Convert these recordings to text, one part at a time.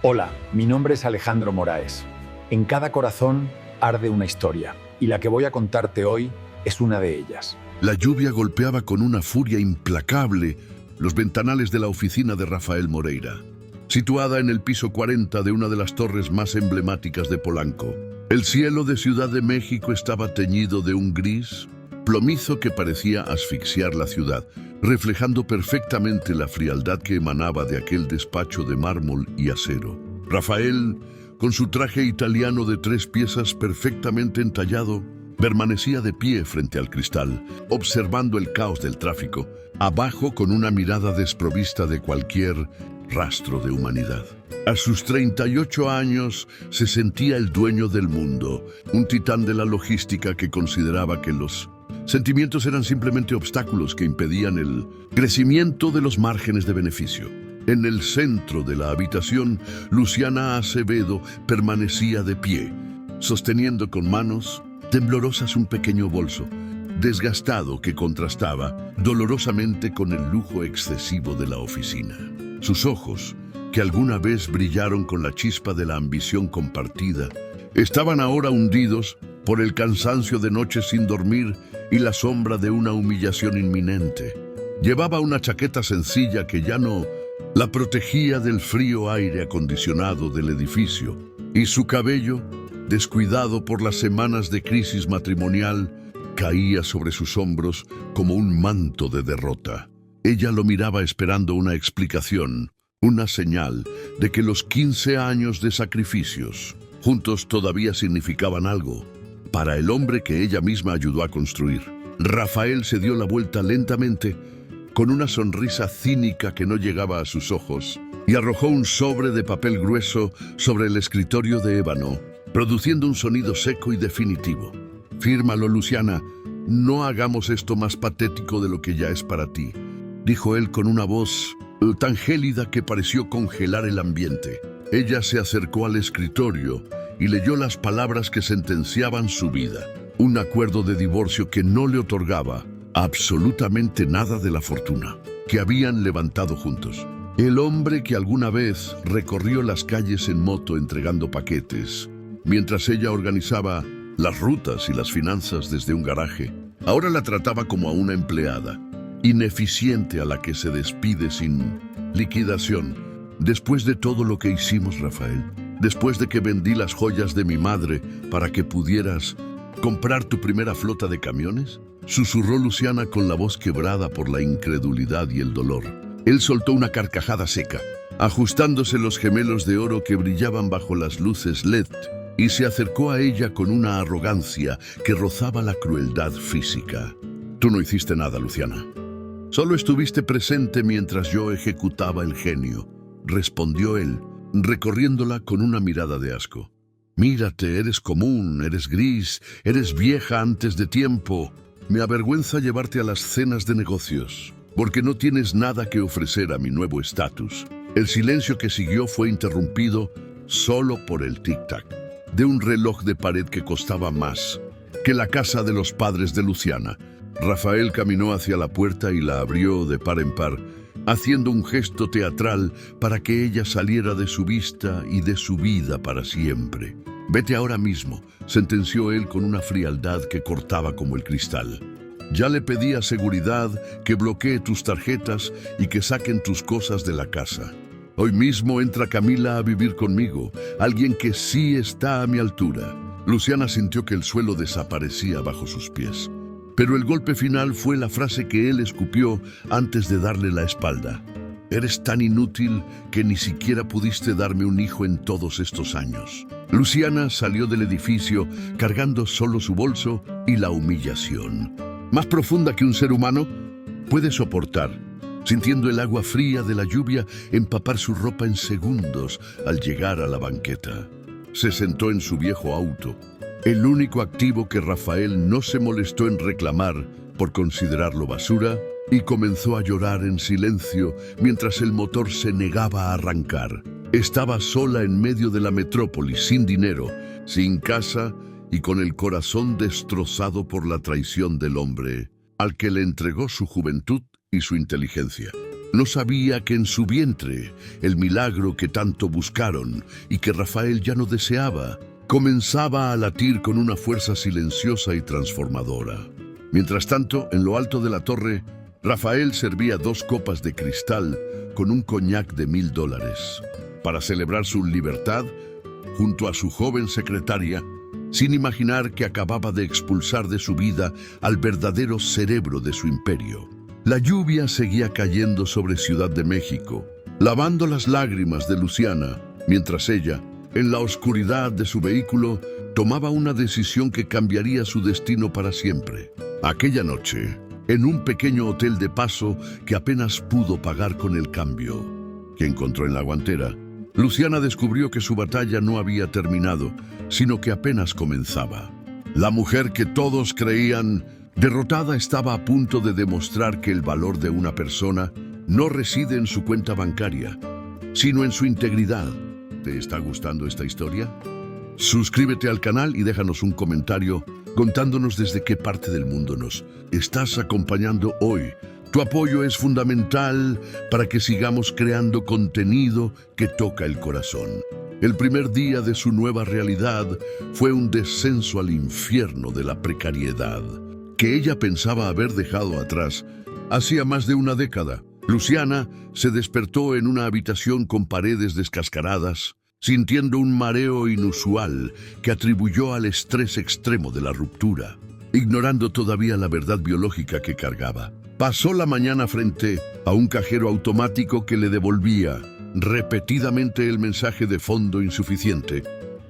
Hola, mi nombre es Alejandro Moraes. En cada corazón arde una historia, y la que voy a contarte hoy es una de ellas. La lluvia golpeaba con una furia implacable los ventanales de la oficina de Rafael Moreira, situada en el piso 40 de una de las torres más emblemáticas de Polanco. El cielo de Ciudad de México estaba teñido de un gris plomizo que parecía asfixiar la ciudad, reflejando perfectamente la frialdad que emanaba de aquel despacho de mármol y acero. Rafael, con su traje italiano de 3 piezas perfectamente entallado, permanecía de pie frente al cristal, observando el caos del tráfico, abajo con una mirada desprovista de cualquier rastro de humanidad. A sus 38 años se sentía el dueño del mundo, un titán de la logística que consideraba que los sentimientos eran simplemente obstáculos que impedían el crecimiento de los márgenes de beneficio. En el centro de la habitación, Luciana Acevedo permanecía de pie, sosteniendo con manos temblorosas un pequeño bolso, desgastado que contrastaba dolorosamente con el lujo excesivo de la oficina. Sus ojos, que alguna vez brillaron con la chispa de la ambición compartida, estaban ahora hundidos por el cansancio de noches sin dormir y la sombra de una humillación inminente. Llevaba una chaqueta sencilla que ya no la protegía del frío aire acondicionado del edificio, y su cabello, descuidado por las semanas de crisis matrimonial, caía sobre sus hombros como un manto de derrota. Ella lo miraba esperando una explicación, una señal de que los 15 años de sacrificios juntos todavía significaban algo para el hombre que ella misma ayudó a construir. Rafael se dio la vuelta lentamente, con una sonrisa cínica que no llegaba a sus ojos, y arrojó un sobre de papel grueso sobre el escritorio de ébano, produciendo un sonido seco y definitivo. «Fírmalo, Luciana. No hagamos esto más patético de lo que ya es para ti», dijo él con una voz tan gélida que pareció congelar el ambiente. Ella se acercó al escritorio y leyó las palabras que sentenciaban su vida. Un acuerdo de divorcio que no le otorgaba absolutamente nada de la fortuna que habían levantado juntos. El hombre que alguna vez recorrió las calles en moto entregando paquetes, mientras ella organizaba las rutas y las finanzas desde un garaje, ahora la trataba como a una empleada, ineficiente a la que se despide sin liquidación. «Después de todo lo que hicimos, Rafael, después de que vendí las joyas de mi madre para que pudieras comprar tu primera flota de camiones», susurró Luciana con la voz quebrada por la incredulidad y el dolor. Él soltó una carcajada seca, ajustándose los gemelos de oro que brillaban bajo las luces LED, y se acercó a ella con una arrogancia que rozaba la crueldad física. «Tú no hiciste nada, Luciana. Solo estuviste presente mientras yo ejecutaba el genio», respondió él, recorriéndola con una mirada de asco. «Mírate, eres común, eres gris, eres vieja antes de tiempo. Me avergüenza llevarte a las cenas de negocios, porque no tienes nada que ofrecer a mi nuevo estatus». El silencio que siguió fue interrumpido solo por el tic-tac de un reloj de pared que costaba más que la casa de los padres de Luciana. Rafael caminó hacia la puerta y la abrió de par en par, haciendo un gesto teatral para que ella saliera de su vista y de su vida para siempre. «Vete ahora mismo», sentenció él con una frialdad que cortaba como el cristal. «Ya le pedí a seguridad que bloquee tus tarjetas y que saquen tus cosas de la casa. Hoy mismo entra Camila a vivir conmigo, alguien que sí está a mi altura». Luciana sintió que el suelo desaparecía bajo sus pies, pero el golpe final fue la frase que él escupió antes de darle la espalda. «Eres tan inútil que ni siquiera pudiste darme un hijo en todos estos años». Luciana salió del edificio cargando solo su bolso y la humillación, más profunda que un ser humano puede soportar, sintiendo el agua fría de la lluvia empapar su ropa en segundos al llegar a la banqueta. Se sentó en su viejo auto, el único activo que Rafael no se molestó en reclamar por considerarlo basura, y comenzó a llorar en silencio mientras el motor se negaba a arrancar. Estaba sola en medio de la metrópoli, sin dinero, sin casa y con el corazón destrozado por la traición del hombre al que le entregó su juventud y su inteligencia. no sabía que en su vientre, el milagro que tanto buscaron y que Rafael ya no deseaba, comenzaba a latir con una fuerza silenciosa y transformadora. Mientras tanto, en lo alto de la torre, Rafael servía 2 copas de cristal con un coñac de $1000 para celebrar su libertad junto a su joven secretaria, sin imaginar que acababa de expulsar de su vida al verdadero cerebro de su imperio. La lluvia seguía cayendo sobre Ciudad de México, lavando las lágrimas de Luciana, mientras ella, en la oscuridad de su vehículo, tomaba una decisión que cambiaría su destino para siempre. Aquella noche, en un pequeño hotel de paso que apenas pudo pagar con el cambio que encontró en la guantera, Luciana descubrió que su batalla no había terminado, sino que apenas comenzaba. La mujer que todos creían derrotada estaba a punto de demostrar que el valor de una persona no reside en su cuenta bancaria, sino en su integridad. ¿Te está gustando esta historia? Suscríbete al canal y déjanos un comentario contándonos desde qué parte del mundo nos estás acompañando hoy. Tu apoyo es fundamental para que sigamos creando contenido que toca el corazón. El primer día de su nueva realidad fue un descenso al infierno de la precariedad, que ella pensaba haber dejado atrás hacía más de una década. Luciana se despertó en una habitación con paredes descascaradas, sintiendo un mareo inusual que atribuyó al estrés extremo de la ruptura, ignorando todavía la verdad biológica que cargaba. Pasó la mañana frente a un cajero automático que le devolvía repetidamente el mensaje de fondo insuficiente,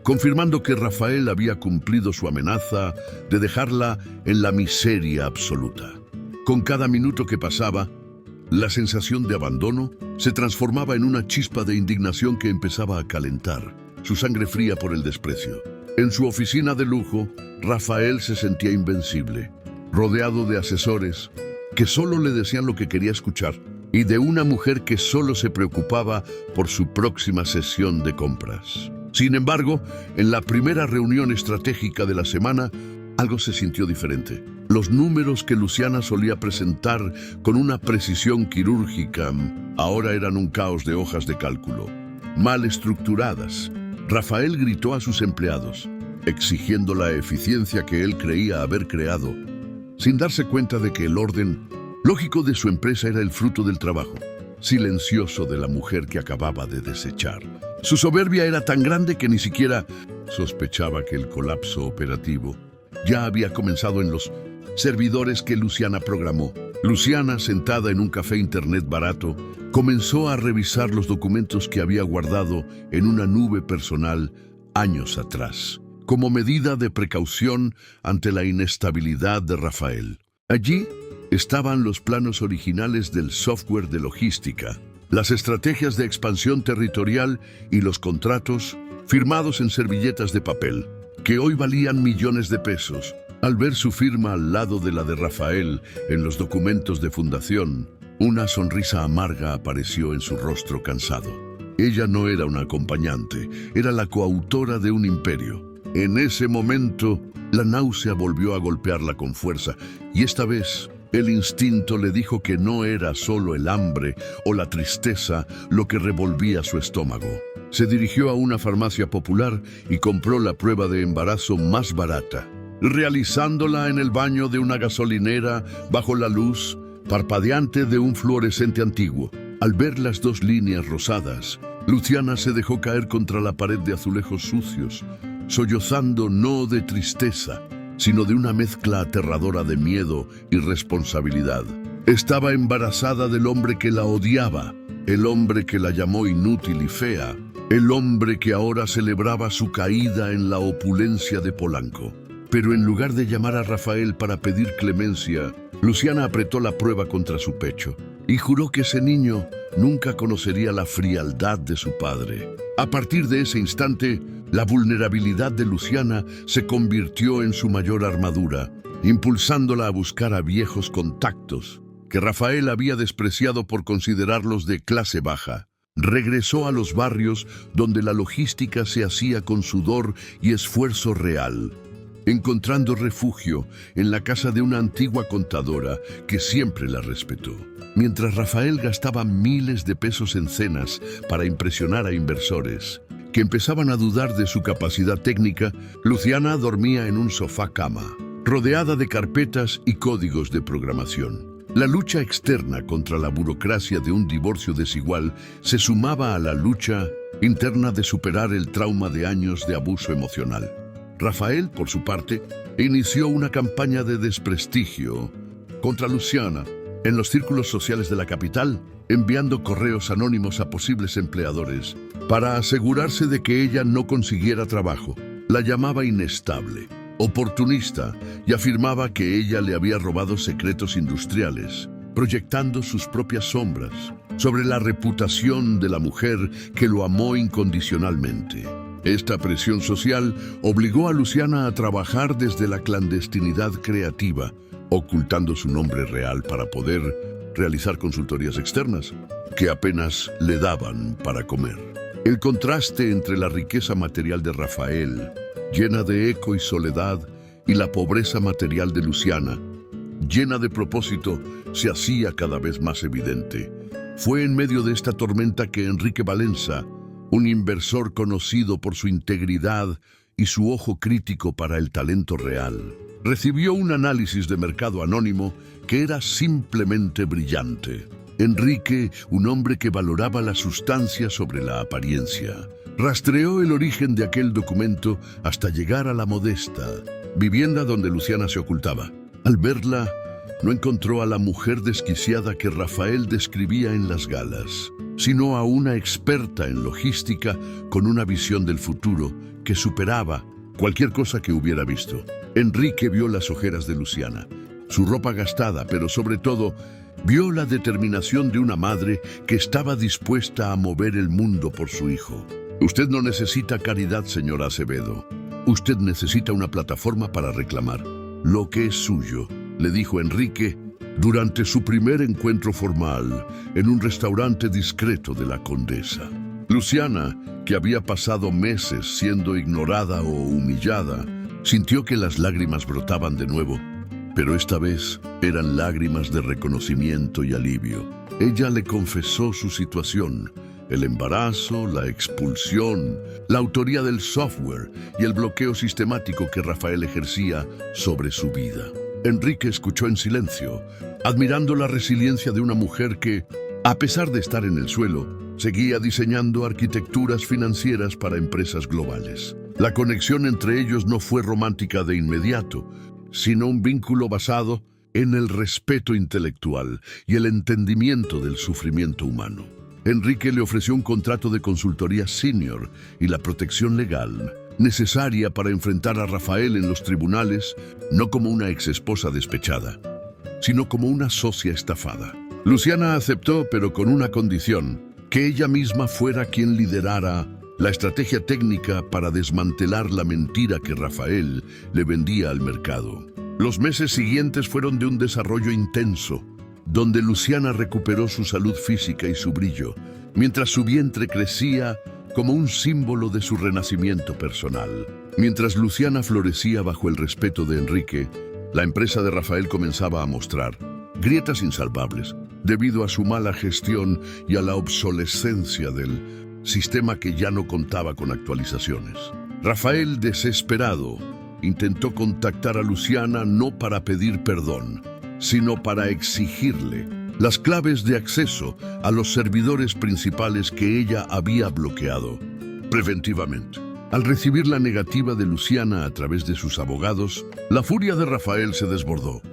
confirmando que Rafael había cumplido su amenaza de dejarla en la miseria absoluta. Con cada minuto que pasaba, la sensación de abandono se transformaba en una chispa de indignación que empezaba a calentar su sangre fría por el desprecio. En su oficina de lujo, Rafael se sentía invencible, rodeado de asesores que solo le decían lo que quería escuchar y de una mujer que solo se preocupaba por su próxima sesión de compras. Sin embargo, en la primera reunión estratégica de la semana, algo se sintió diferente. Los números que Luciana solía presentar con una precisión quirúrgica ahora eran un caos de hojas de cálculo, mal estructuradas. Rafael gritó a sus empleados, exigiendo la eficiencia que él creía haber creado, sin darse cuenta de que el orden lógico de su empresa era el fruto del trabajo silencioso de la mujer que acababa de desechar. Su soberbia era tan grande que ni siquiera sospechaba que el colapso operativo ya había comenzado en los servidores que Luciana programó. Luciana, sentada en un café internet barato, comenzó a revisar los documentos que había guardado en una nube personal años atrás, como medida de precaución ante la inestabilidad de Rafael. Allí estaban los planos originales del software de logística, las estrategias de expansión territorial y los contratos firmados en servilletas de papel, que hoy valían millones de pesos. Al ver su firma al lado de la de Rafael en los documentos de fundación, una sonrisa amarga apareció en su rostro cansado. Ella no era una acompañante, era la coautora de un imperio. En ese momento, la náusea volvió a golpearla con fuerza, y esta vez el instinto le dijo que no era solo el hambre o la tristeza lo que revolvía su estómago. Se dirigió a una farmacia popular y compró la prueba de embarazo más barata, realizándola en el baño de una gasolinera bajo la luz parpadeante de un fluorescente antiguo. Al ver las 2 líneas rosadas, Luciana se dejó caer contra la pared de azulejos sucios, sollozando no de tristeza, sino de una mezcla aterradora de miedo y responsabilidad. Estaba embarazada del hombre que la odiaba, el hombre que la llamó inútil y fea, el hombre que ahora celebraba su caída en la opulencia de Polanco. Pero en lugar de llamar a Rafael para pedir clemencia, Luciana apretó la prueba contra su pecho y juró que ese niño nunca conocería la frialdad de su padre. A partir de ese instante, la vulnerabilidad de Luciana se convirtió en su mayor armadura, impulsándola a buscar a viejos contactos que Rafael había despreciado por considerarlos de clase baja. Regresó a los barrios donde la logística se hacía con sudor y esfuerzo real, encontrando refugio en la casa de una antigua contadora que siempre la respetó. Mientras Rafael gastaba miles de pesos en cenas para impresionar a inversores que empezaban a dudar de su capacidad técnica, Luciana dormía en un sofá-cama, rodeada de carpetas y códigos de programación. La lucha externa contra la burocracia de un divorcio desigual se sumaba a la lucha interna de superar el trauma de años de abuso emocional. Rafael, por su parte, inició una campaña de desprestigio contra Luciana en los círculos sociales de la capital, enviando correos anónimos a posibles empleadores para asegurarse de que ella no consiguiera trabajo. La llamaba inestable, oportunista, y afirmaba que ella le había robado secretos industriales, proyectando sus propias sombras sobre la reputación de la mujer que lo amó incondicionalmente. Esta presión social obligó a Luciana a trabajar desde la clandestinidad creativa, ocultando su nombre real para poder realizar consultorías externas que apenas le daban para comer. El contraste entre la riqueza material de Rafael, llena de eco y soledad, y la pobreza material de Luciana, llena de propósito, se hacía cada vez más evidente. Fue en medio de esta tormenta que Enrique Valenza, un inversor conocido por su integridad y su ojo crítico para el talento real, recibió un análisis de mercado anónimo que era simplemente brillante. Enrique, un hombre que valoraba la sustancia sobre la apariencia, rastreó el origen de aquel documento hasta llegar a la modesta vivienda donde Luciana se ocultaba. Al verla, no encontró a la mujer desquiciada que Rafael describía en las galas, sino a una experta en logística con una visión del futuro que superaba cualquier cosa que hubiera visto. Enrique vio las ojeras de Luciana, su ropa gastada, pero sobre todo, vio la determinación de una madre que estaba dispuesta a mover el mundo por su hijo. Usted no necesita caridad, señora Acevedo. Usted necesita una plataforma para reclamar lo que es suyo, le dijo Enrique durante su primer encuentro formal en un restaurante discreto de la Condesa. Luciana, que había pasado meses siendo ignorada o humillada, sintió que las lágrimas brotaban de nuevo, pero esta vez eran lágrimas de reconocimiento y alivio. Ella le confesó su situación: el embarazo, la expulsión, la autoría del software y el bloqueo sistemático que Rafael ejercía sobre su vida. Enrique escuchó en silencio, admirando la resiliencia de una mujer que, a pesar de estar en el suelo, seguía diseñando arquitecturas financieras para empresas globales. La conexión entre ellos no fue romántica de inmediato, sino un vínculo basado en el respeto intelectual y el entendimiento del sufrimiento humano. Enrique le ofreció un contrato de consultoría senior y la protección legal necesaria para enfrentar a Rafael en los tribunales, no como una exesposa despechada, sino como una socia estafada. Luciana aceptó, pero con una condición: que ella misma fuera quien liderara la estrategia técnica para desmantelar la mentira que Rafael le vendía al mercado. Los meses siguientes fueron de un desarrollo intenso, donde Luciana recuperó su salud física y su brillo, mientras su vientre crecía como un símbolo de su renacimiento personal. Mientras Luciana florecía bajo el respeto de Enrique, la empresa de Rafael comenzaba a mostrar grietas insalvables debido a su mala gestión y a la obsolescencia del sistema que ya no contaba con actualizaciones. Rafael, desesperado, intentó contactar a Luciana no para pedir perdón, sino para exigirle las claves de acceso a los servidores principales que ella había bloqueado preventivamente. Al recibir la negativa de Luciana a través de sus abogados, la furia de Rafael se desbordó,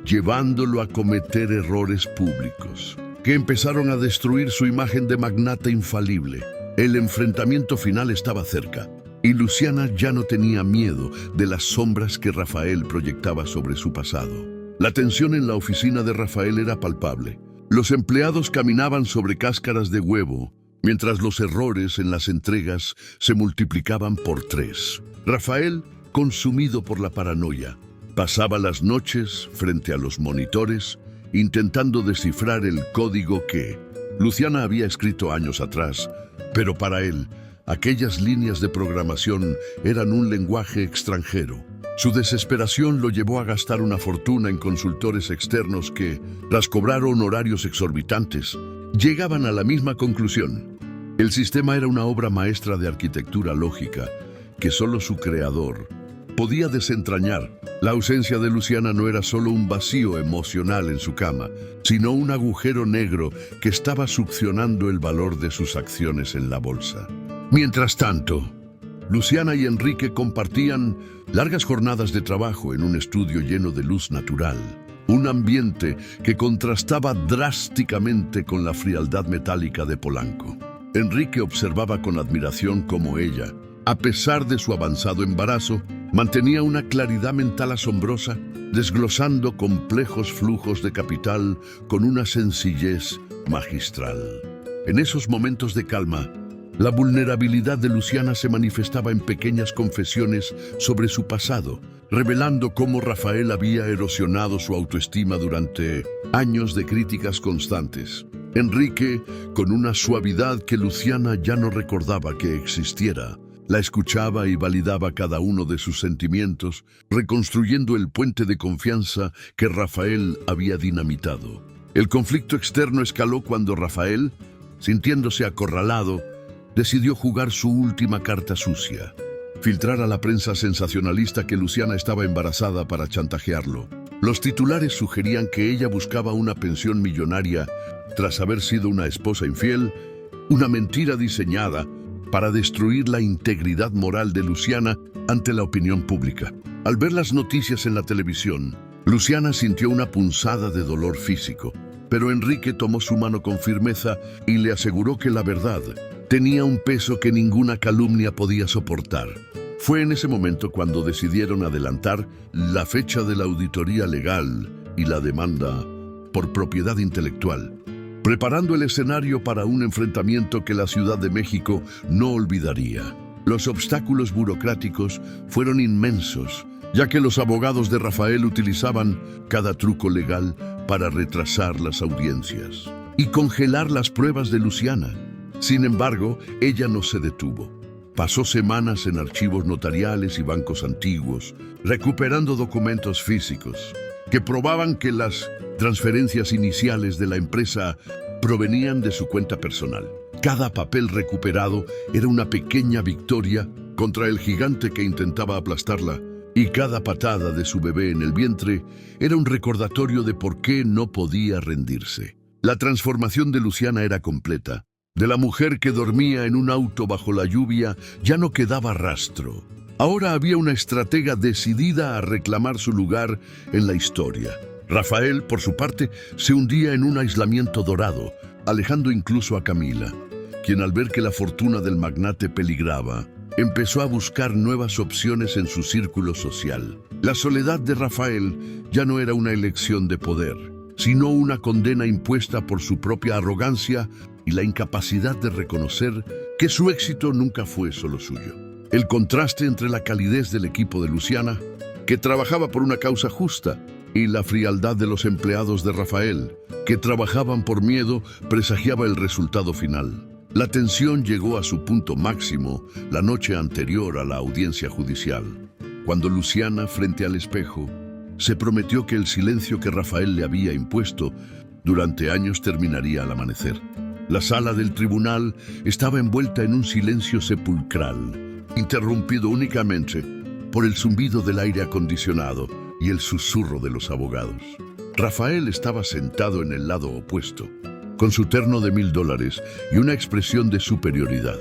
llevándolo a cometer errores públicos que empezaron a destruir su imagen de magnate infalible. El enfrentamiento final estaba cerca, y Luciana ya no tenía miedo de las sombras que Rafael proyectaba sobre su pasado. La tensión en la oficina de Rafael era palpable. Los empleados caminaban sobre cáscaras de huevo, mientras los errores en las entregas se multiplicaban por 3. Rafael, consumido por la paranoia, pasaba las noches frente a los monitores, intentando descifrar el código que Luciana había escrito años atrás, pero para él, aquellas líneas de programación eran un lenguaje extranjero. Su desesperación lo llevó a gastar una fortuna en consultores externos que, tras cobrar honorarios exorbitantes, llegaban a la misma conclusión. El sistema era una obra maestra de arquitectura lógica que solo su creador podía desentrañar. La ausencia de Luciana no era solo un vacío emocional en su cama, sino un agujero negro que estaba succionando el valor de sus acciones en la bolsa. Mientras tanto, Luciana y Enrique compartían largas jornadas de trabajo en un estudio lleno de luz natural, un ambiente que contrastaba drásticamente con la frialdad metálica de Polanco. Enrique observaba con admiración cómo ella, a pesar de su avanzado embarazo, mantenía una claridad mental asombrosa, desglosando complejos flujos de capital con una sencillez magistral. En esos momentos de calma, la vulnerabilidad de Luciana se manifestaba en pequeñas confesiones sobre su pasado, revelando cómo Rafael había erosionado su autoestima durante años de críticas constantes. Enrique, con una suavidad que Luciana ya no recordaba que existiera, la escuchaba y validaba cada uno de sus sentimientos, reconstruyendo el puente de confianza que Rafael había dinamitado. El conflicto externo escaló cuando Rafael, sintiéndose acorralado, decidió jugar su última carta sucia: filtrar a la prensa sensacionalista que Luciana estaba embarazada para chantajearlo. Los titulares sugerían que ella buscaba una pensión millonaria tras haber sido una esposa infiel, una mentira diseñada para destruir la integridad moral de Luciana ante la opinión pública. Al ver las noticias en la televisión, Luciana sintió una punzada de dolor físico, pero Enrique tomó su mano con firmeza y le aseguró que la verdad tenía un peso que ninguna calumnia podía soportar. Fue en ese momento cuando decidieron adelantar la fecha de la auditoría legal y la demanda por propiedad intelectual, preparando el escenario para un enfrentamiento que la Ciudad de México no olvidaría. Los obstáculos burocráticos fueron inmensos, ya que los abogados de Rafael utilizaban cada truco legal para retrasar las audiencias y congelar las pruebas de Luciana. Sin embargo, ella no se detuvo. Pasó semanas en archivos notariales y bancos antiguos, recuperando documentos físicos que probaban que las transferencias iniciales de la empresa provenían de su cuenta personal. Cada papel recuperado era una pequeña victoria contra el gigante que intentaba aplastarla, y cada patada de su bebé en el vientre era un recordatorio de por qué no podía rendirse. La transformación de Luciana era completa. De la mujer que dormía en un auto bajo la lluvia ya no quedaba rastro. Ahora había una estratega decidida a reclamar su lugar en la historia. Rafael, por su parte, se hundía en un aislamiento dorado, alejando incluso a Camila, quien, al ver que la fortuna del magnate peligraba, empezó a buscar nuevas opciones en su círculo social. La soledad de Rafael ya no era una elección de poder, sino una condena impuesta por su propia arrogancia y la incapacidad de reconocer que su éxito nunca fue solo suyo. El contraste entre la calidez del equipo de Luciana, que trabajaba por una causa justa, y la frialdad de los empleados de Rafael, que trabajaban por miedo, presagiaba el resultado final. La tensión llegó a su punto máximo la noche anterior a la audiencia judicial, cuando Luciana, frente al espejo, se prometió que el silencio que Rafael le había impuesto durante años terminaría al amanecer. La sala del tribunal estaba envuelta en un silencio sepulcral, interrumpido únicamente por el zumbido del aire acondicionado y el susurro de los abogados. Rafael estaba sentado en el lado opuesto, con su terno de $1000 y una expresión de superioridad,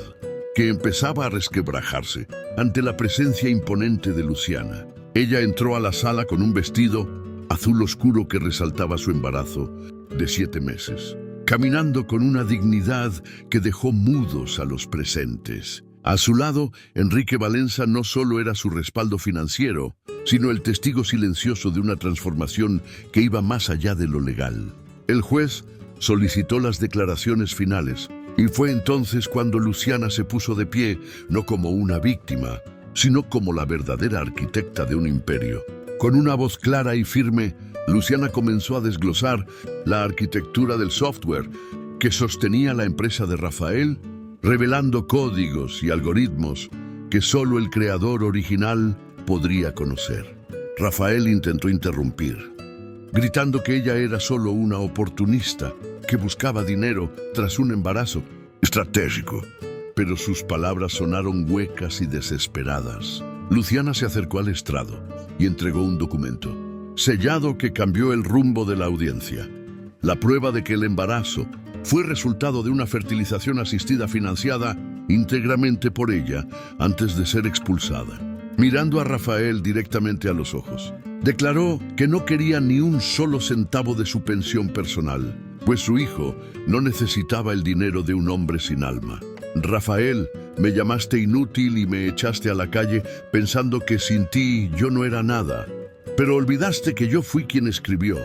que empezaba a resquebrajarse ante la presencia imponente de Luciana. Ella entró a la sala con un vestido azul oscuro que resaltaba su embarazo de 7 meses, caminando con una dignidad que dejó mudos a los presentes. A su lado, Enrique Valenza no solo era su respaldo financiero, sino el testigo silencioso de una transformación que iba más allá de lo legal. El juez solicitó las declaraciones finales, y fue entonces cuando Luciana se puso de pie, no como una víctima, sino como la verdadera arquitecta de un imperio. Con una voz clara y firme, Luciana comenzó a desglosar la arquitectura del software que sostenía la empresa de Rafael, revelando códigos y algoritmos que solo el creador original podría conocer. Rafael intentó interrumpir, gritando que ella era solo una oportunista que buscaba dinero tras un embarazo estratégico. Pero sus palabras sonaron huecas y desesperadas. Luciana se acercó al estrado y entregó un documento, sellado, que cambió el rumbo de la audiencia. La prueba de que el embarazo fue resultado de una fertilización asistida financiada íntegramente por ella antes de ser expulsada. Mirando a Rafael directamente a los ojos, declaró que no quería ni un solo centavo de su pensión personal, pues su hijo no necesitaba el dinero de un hombre sin alma. Rafael, me llamaste inútil y me echaste a la calle pensando que sin ti yo no era nada. Pero olvidaste que yo fui quien escribió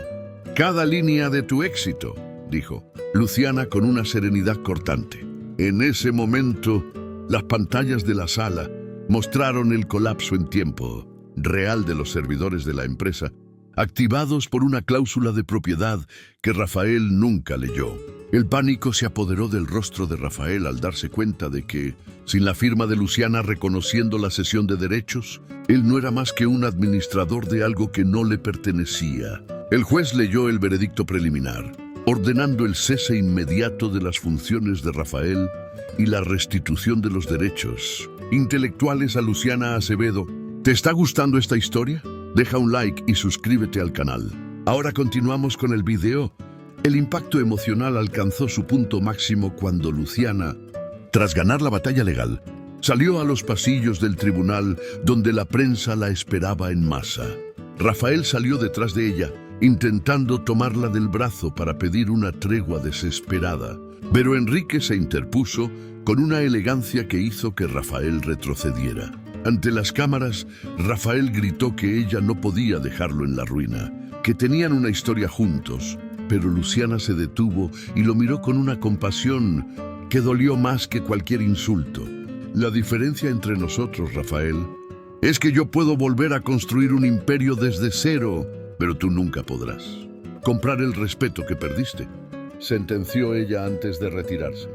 cada línea de tu éxito, dijo Luciana con una serenidad cortante. En ese momento, las pantallas de la sala mostraron el colapso en tiempo real de los servidores de la empresa, activados por una cláusula de propiedad que Rafael nunca leyó. El pánico se apoderó del rostro de Rafael al darse cuenta de que, sin la firma de Luciana reconociendo la cesión de derechos, él no era más que un administrador de algo que no le pertenecía. El juez leyó el veredicto preliminar, ordenando el cese inmediato de las funciones de Rafael y la restitución de los derechos intelectuales a Luciana Acevedo. ¿Te está gustando esta historia? Deja un like y suscríbete al canal. Ahora continuamos con el video. El impacto emocional alcanzó su punto máximo cuando Luciana, tras ganar la batalla legal, salió a los pasillos del tribunal donde la prensa la esperaba en masa. Rafael salió detrás de ella, intentando tomarla del brazo para pedir una tregua desesperada, pero Enrique se interpuso con una elegancia que hizo que Rafael retrocediera. Ante las cámaras, Rafael gritó que ella no podía dejarlo en la ruina, que tenían una historia juntos, pero Luciana se detuvo y lo miró con una compasión que dolió más que cualquier insulto. La diferencia entre nosotros, Rafael, es que yo puedo volver a construir un imperio desde cero, pero tú nunca podrás comprar el respeto que perdiste, sentenció ella antes de retirarse.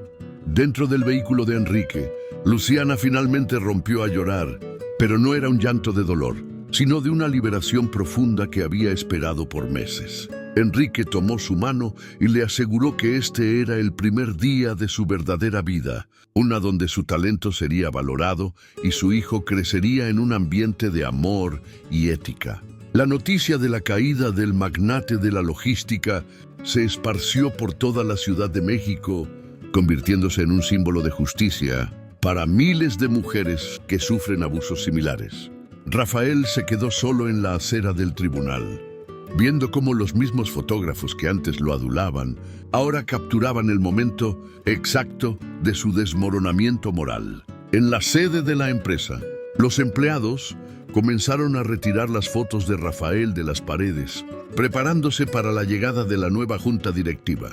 Dentro del vehículo de Enrique, Luciana finalmente rompió a llorar, pero no era un llanto de dolor, sino de una liberación profunda que había esperado por meses. Enrique tomó su mano y le aseguró que este era el primer día de su verdadera vida, una donde su talento sería valorado y su hijo crecería en un ambiente de amor y ética. La noticia de la caída del magnate de la logística se esparció por toda la Ciudad de México, convirtiéndose en un símbolo de justicia para miles de mujeres que sufren abusos similares. Rafael se quedó solo en la acera del tribunal, viendo cómo los mismos fotógrafos que antes lo adulaban, ahora capturaban el momento exacto de su desmoronamiento moral. En la sede de la empresa, los empleados comenzaron a retirar las fotos de Rafael de las paredes, preparándose para la llegada de la nueva junta directiva,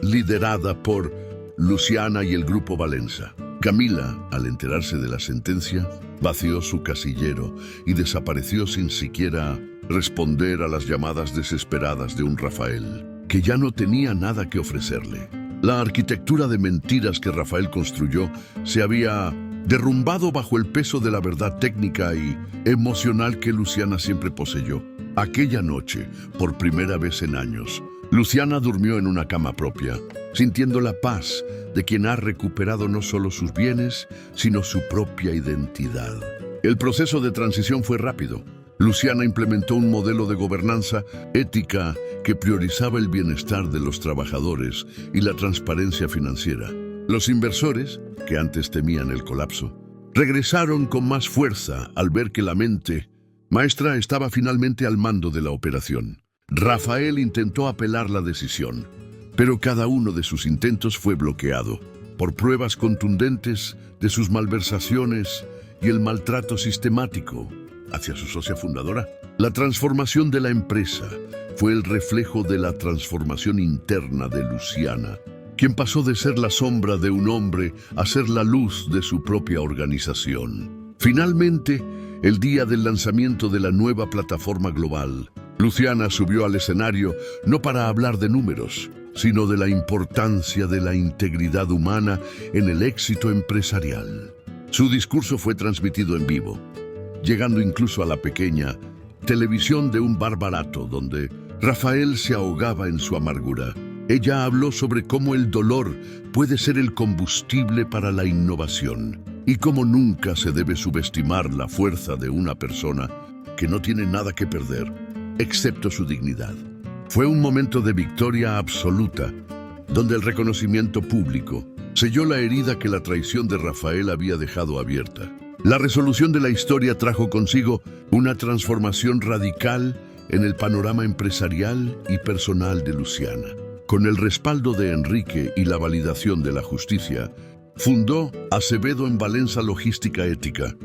liderada por Luciana y el Grupo Valenza. Camila, al enterarse de la sentencia, vació su casillero y desapareció sin siquiera responder a las llamadas desesperadas de un Rafael, que ya no tenía nada que ofrecerle. La arquitectura de mentiras que Rafael construyó se había derrumbado bajo el peso de la verdad técnica y emocional que Luciana siempre poseyó. Aquella noche, por primera vez en años, Luciana durmió en una cama propia, sintiendo la paz de quien ha recuperado no solo sus bienes, sino su propia identidad. El proceso de transición fue rápido. Luciana implementó un modelo de gobernanza ética que priorizaba el bienestar de los trabajadores y la transparencia financiera. Los inversores, que antes temían el colapso, regresaron con más fuerza al ver que la mente maestra estaba finalmente al mando de la operación. Rafael intentó apelar la decisión, pero cada uno de sus intentos fue bloqueado por pruebas contundentes de sus malversaciones y el maltrato sistemático hacia su socia fundadora. La transformación de la empresa fue el reflejo de la transformación interna de Luciana, quien pasó de ser la sombra de un hombre a ser la luz de su propia organización. Finalmente, el día del lanzamiento de la nueva plataforma global, Luciana subió al escenario no para hablar de números, sino de la importancia de la integridad humana en el éxito empresarial. Su discurso fue transmitido en vivo, llegando incluso a la pequeña televisión de un bar barato donde Rafael se ahogaba en su amargura. Ella habló sobre cómo el dolor puede ser el combustible para la innovación y cómo nunca se debe subestimar la fuerza de una persona que no tiene nada que perder, excepto su dignidad. Fue un momento de victoria absoluta, donde el reconocimiento público selló la herida que la traición de Rafael había dejado abierta. La resolución de la historia trajo consigo una transformación radical en el panorama empresarial y personal de Luciana. Con el respaldo de Enrique y la validación de la justicia, fundó Acevedo en Valenza Logística Ética,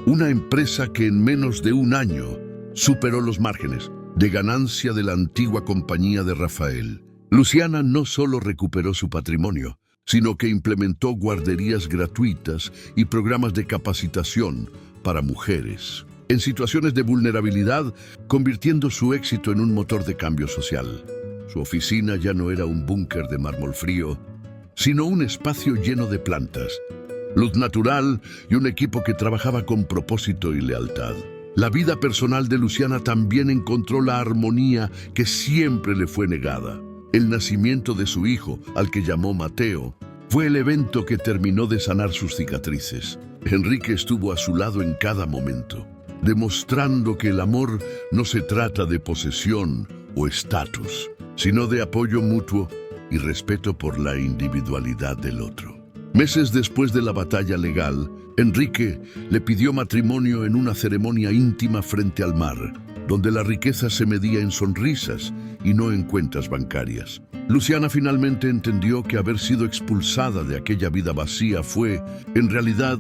una empresa que en menos de un año superó los márgenes de ganancia de la antigua compañía de Rafael. Luciana no solo recuperó su patrimonio, sino que implementó guarderías gratuitas y programas de capacitación para mujeres en situaciones de vulnerabilidad, convirtiendo su éxito en un motor de cambio social. Su oficina ya no era un búnker de mármol frío, sino un espacio lleno de plantas, luz natural y un equipo que trabajaba con propósito y lealtad. La vida personal de Luciana también encontró la armonía que siempre le fue negada. El nacimiento de su hijo, al que llamó Mateo, fue el evento que terminó de sanar sus cicatrices. Enrique estuvo a su lado en cada momento, demostrando que el amor no se trata de posesión o estatus, sino de apoyo mutuo y respeto por la individualidad del otro. Meses después de la batalla legal, Enrique le pidió matrimonio en una ceremonia íntima frente al mar, donde la riqueza se medía en sonrisas y no en cuentas bancarias. Luciana finalmente entendió que haber sido expulsada de aquella vida vacía fue, en realidad,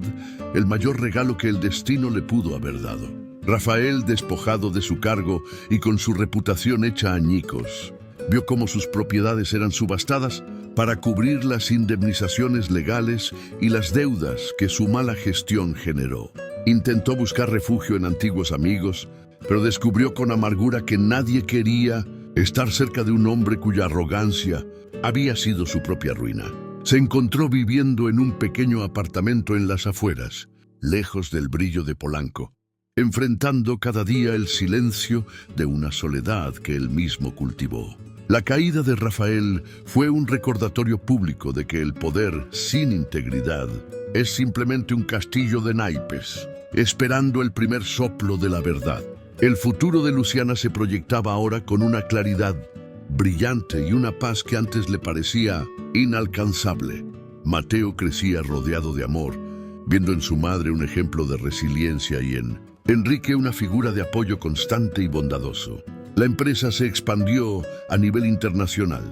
el mayor regalo que el destino le pudo haber dado. Rafael, despojado de su cargo y con su reputación hecha añicos, vio cómo sus propiedades eran subastadas para cubrir las indemnizaciones legales y las deudas que su mala gestión generó. Intentó buscar refugio en antiguos amigos, pero descubrió con amargura que nadie quería estar cerca de un hombre cuya arrogancia había sido su propia ruina. Se encontró viviendo en un pequeño apartamento en las afueras, lejos del brillo de Polanco, enfrentando cada día el silencio de una soledad que él mismo cultivó. La caída de Rafael fue un recordatorio público de que el poder sin integridad es simplemente un castillo de naipes, esperando el primer soplo de la verdad. El futuro de Luciana se proyectaba ahora con una claridad brillante y una paz que antes le parecía inalcanzable. Mateo crecía rodeado de amor, viendo en su madre un ejemplo de resiliencia y en Enrique una figura de apoyo constante y bondadoso. La empresa se expandió a nivel internacional,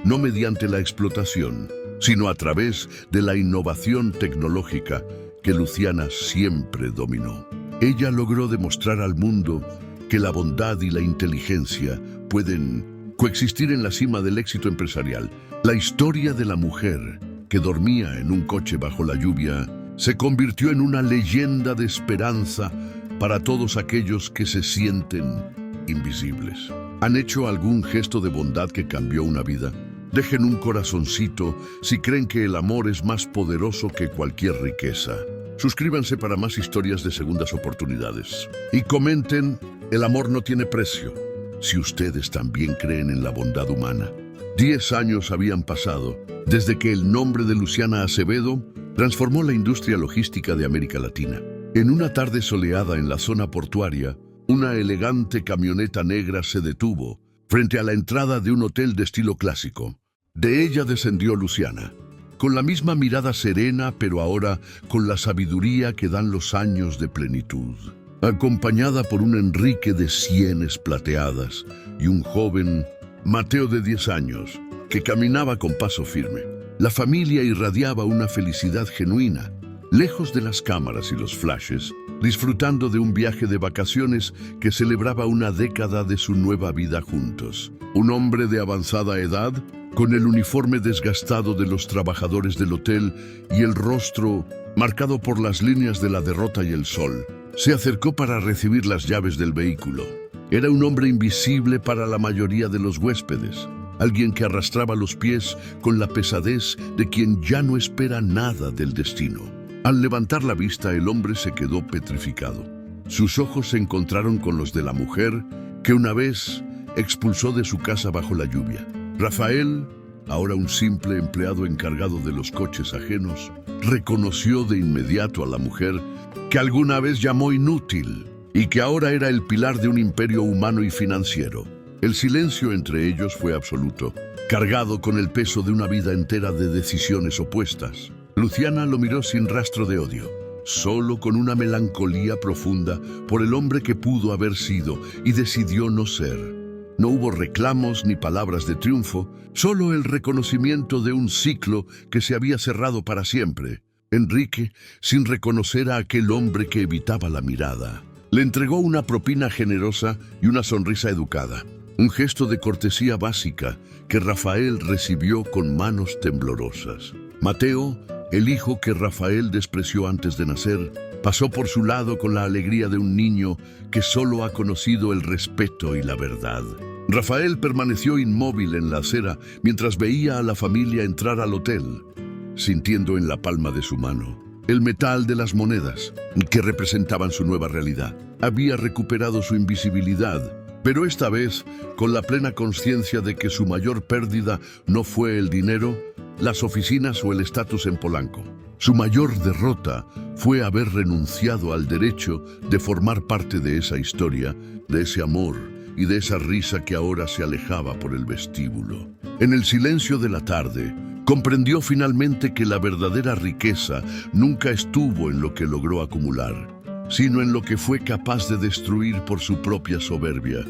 no mediante la explotación, sino a través de la innovación tecnológica que Luciana siempre dominó. Ella logró demostrar al mundo que la bondad y la inteligencia pueden coexistir en la cima del éxito empresarial. La historia de la mujer que dormía en un coche bajo la lluvia se convirtió en una leyenda de esperanza para todos aquellos que se sienten invisibles. ¿Han hecho algún gesto de bondad que cambió una vida? Dejen un corazoncito si creen que el amor es más poderoso que cualquier riqueza. Suscríbanse para más historias de segundas oportunidades. Y comenten, el amor no tiene precio, si ustedes también creen en la bondad humana. 10 años habían pasado desde que el nombre de Luciana Acevedo transformó la industria logística de América Latina. En una tarde soleada en la zona portuaria, una elegante camioneta negra se detuvo frente a la entrada de un hotel de estilo clásico. De ella descendió Luciana, con la misma mirada serena, pero ahora con la sabiduría que dan los años de plenitud. Acompañada por un Enrique de sienes plateadas y un joven Mateo de 10 años, que caminaba con paso firme. La familia irradiaba una felicidad genuina, lejos de las cámaras y los flashes, disfrutando de un viaje de vacaciones que celebraba una década de su nueva vida juntos. Un hombre de avanzada edad, con el uniforme desgastado de los trabajadores del hotel y el rostro marcado por las líneas de la derrota y el sol, se acercó para recibir las llaves del vehículo. Era un hombre invisible para la mayoría de los huéspedes, alguien que arrastraba los pies con la pesadez de quien ya no espera nada del destino. Al levantar la vista, el hombre se quedó petrificado. sus ojos se encontraron con los de la mujer que una vez expulsó de su casa bajo la lluvia. Rafael, ahora un simple empleado encargado de los coches ajenos, reconoció de inmediato a la mujer que alguna vez llamó inútil y que ahora era el pilar de un imperio humano y financiero. El silencio entre ellos fue absoluto, cargado con el peso de una vida entera de decisiones opuestas. Luciana lo miró sin rastro de odio, solo con una melancolía profunda por el hombre que pudo haber sido y decidió no ser. No hubo reclamos ni palabras de triunfo, solo el reconocimiento de un ciclo que se había cerrado para siempre. Enrique, sin reconocer a aquel hombre que evitaba la mirada, le entregó una propina generosa y una sonrisa educada, un gesto de cortesía básica que Rafael recibió con manos temblorosas. Mateo, el hijo que Rafael despreció antes de nacer, pasó por su lado con la alegría de un niño que solo ha conocido el respeto y la verdad. Rafael permaneció inmóvil en la acera mientras veía a la familia entrar al hotel, sintiendo en la palma de su mano el metal de las monedas que representaban su nueva realidad. Había recuperado su invisibilidad, pero esta vez con la plena conciencia de que su mayor pérdida no fue el dinero, las oficinas o el estatus en Polanco. Su mayor derrota fue haber renunciado al derecho de formar parte de esa historia, de ese amor y de esa risa que ahora se alejaba por el vestíbulo. En el silencio de la tarde, comprendió finalmente que la verdadera riqueza nunca estuvo en lo que logró acumular, sino en lo que fue capaz de destruir por su propia soberbia.